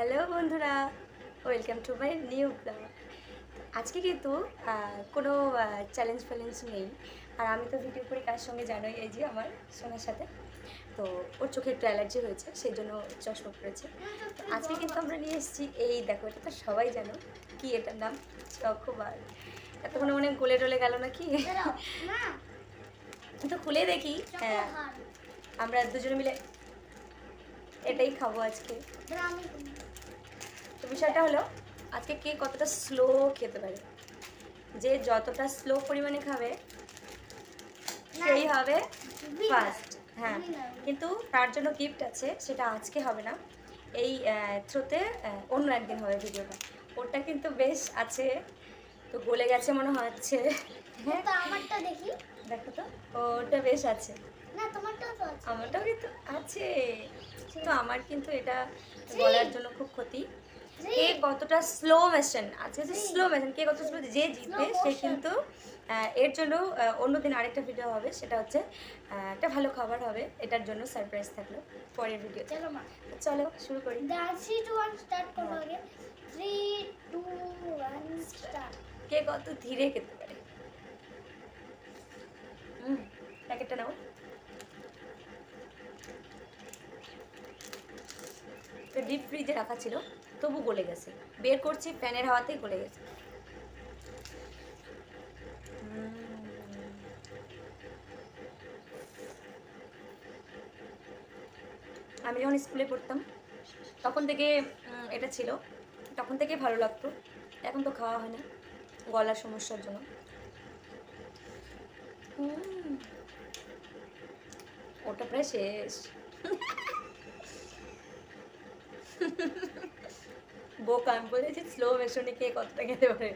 Hello বন্ধুরা, welcome to my new blog. আজকে কিন্তু কোনো চ্যালেঞ্জ ফ্যালেঞ্জ নেই। আর আমি তো ভিডিও করি কার সঙ্গে জানোই, এই যে আমার সোনার সাথে। তো ওর চোখে একটু অ্যালার্জি হয়েছে, সেই জন্য চশমা পড়েছে। তো আজকে কিন্তু আমরা নিয়ে এসেছি, এই দেখো, এটা তো সবাই জানো কি এটার নাম, চকোবার। এতক্ষণে মনে গলে টলে গেল নাকি? তো খুলে দেখি। হ্যাঁ, আমরা দুজনে মিলে এটাই খাবো আজকে। তো বিষয়টা হলো, আজকে কে কতটা স্লো খেতে পারে। যে যতটা স্লো পরিমাণে খাবে সেই হবে ফার্স্ট। হ্যাঁ, কিন্তু তার জন্য গিফট আছে, সেটা আজকে হবে না, এই থ্রুতে অন্য একদিন হবে ভিডিওটা। ওটা কিন্তু বেশ আছে, তো গলে গেছে মনে হচ্ছে। হ্যাঁ, তো আমারটা দেখি। দেখো তো, ওটা বেশ আছে। না, তোমারটাও তো আছে। আমারটাও কিন্তু আছে। তো আমার কিন্তু এটা গলার জন্য খুব ক্ষতি। কে কতটা স্লো মেশিন, আজকে যে স্লো মেশিন, কে কত স্লো, যে জিতবে সে কিন্তু এর জন্য অন্যদিন আরেকটা ভিডিও হবে, সেটা হচ্ছে একটা ভালো খাবার হবে, এটার জন্য সারপ্রাইজ থাকলো পরের ভিডিও। চলো মা, চলো শুরু করি। 3 2 1 স্টার্ট করব আগে। 3 2 1 স্টার্ট। কে কত ধীরে খেতে পারে। প্যাকেটটা নাও। ডিপ ফ্রিজে রাখা ছিল, তবু গলে গেছে। বের করছি, ফ্যানের হাওয়াতেই গলে গেছে। আমি যখন স্কুলে পড়তাম তখন থেকে এটা ছিল, তখন থেকে ভালো লাগতো। এখন তো খাওয়া হয় না গলার সমস্যার জন্য। ওটা প্রায় শেষ। বোকা, আমি বলেছি স্লো মেশনে কে কতটা খেতে পারে।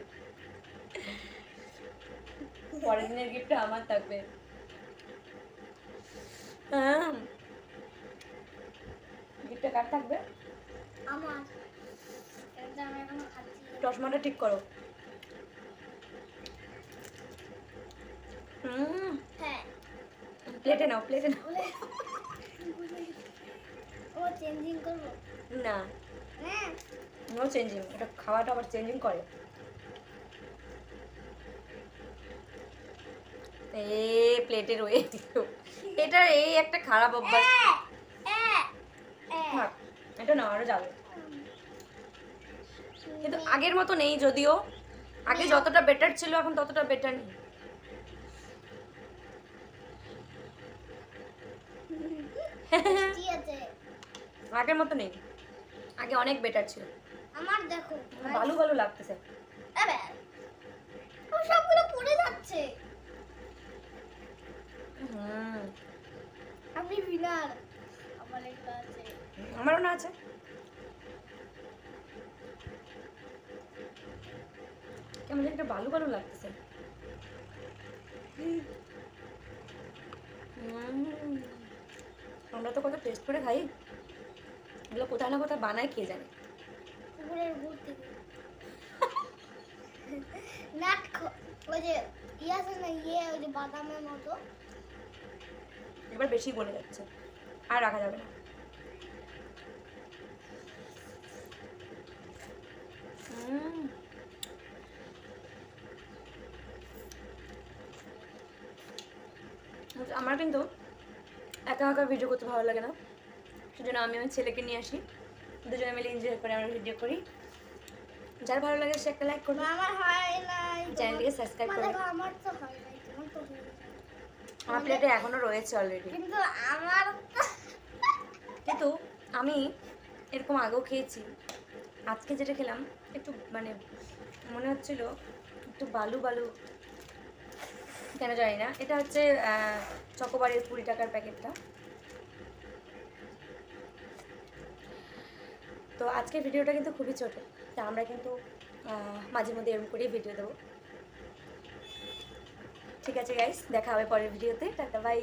পরের দিনের গিফটটা আমার থাকবে। গিফটটা কার থাকবে? আমার। এটা আমি এখন খাচ্ছি। চশমাটা ঠিক করো। হ্যাঁ, প্লেটে নাও, প্লেটে নাও। ও চেঞ্জিং করব না, হ্যাঁ। নো চেঞ্জিং, এটা খাওয়াটা আবার চেঞ্জিং করে। প্লেটে রয়ে এটা এই একটা খারাপ অভ্যাস। থাক, এটা না আরো যাবে, কিন্তু আগের মতো নেই। যদিও আগে যতটা বেটার ছিল, এখন ততটা বেটার নেই। ঠিক আছে, আগের মতো নেই, আগে অনেক বেটার ছিল। আমার দেখো ভালো ভালো লাগতেছে। আরে ও সবগুলো পড়ে যাচ্ছে। আমি উইনার। আমার একটা আছে। আমারও না আছে। কেমন যেন একটা ভালো ভালো লাগতেছে। আমরা তো কত টেস্ট করে খাই, এগুলো কোথায় না কোথায় বানায়, কে জানে। পুকুরের ভূত থেকে নাট ওই যে আছে না, ওই যে বাদামের মতো। এবার বেশি গলে যাচ্ছে, আর রাখা যাবে না। আমার কিন্তু একা একা ভিডিও করতে ভালো লাগে না, সেজন্য আমি আমার ছেলেকে নিয়ে আসি, দুজনে মিলে এনজয় করে আমরা ভিডিও করি। যার ভালো লাগে সে একটা লাইক করবে, আমার হয় নাই, চ্যানেলটিকে সাবস্ক্রাইব করবে। আমার তো হয় নাই, তোমার তো হয়ে গেছে। আমার প্লেটে এখনো রয়েছে অলরেডি, কিন্তু আমার কিন্তু আমি এরকম আগেও খেয়েছি। আজকে যেটা খেলাম একটু মানে মনে হচ্ছিল একটু বালু বালু, কেন জানি না। এটা হচ্ছে চকোবারের 20 টাকার প্যাকেটটা। তো আজকের ভিডিওটা কিন্তু খুবই ছোট, তা আমরা কিন্তু মাঝে মধ্যে এরকম করেই ভিডিও দেবো। ঠিক আছে গাইস, দেখা হবে পরের ভিডিওতে। টাটা, বাই।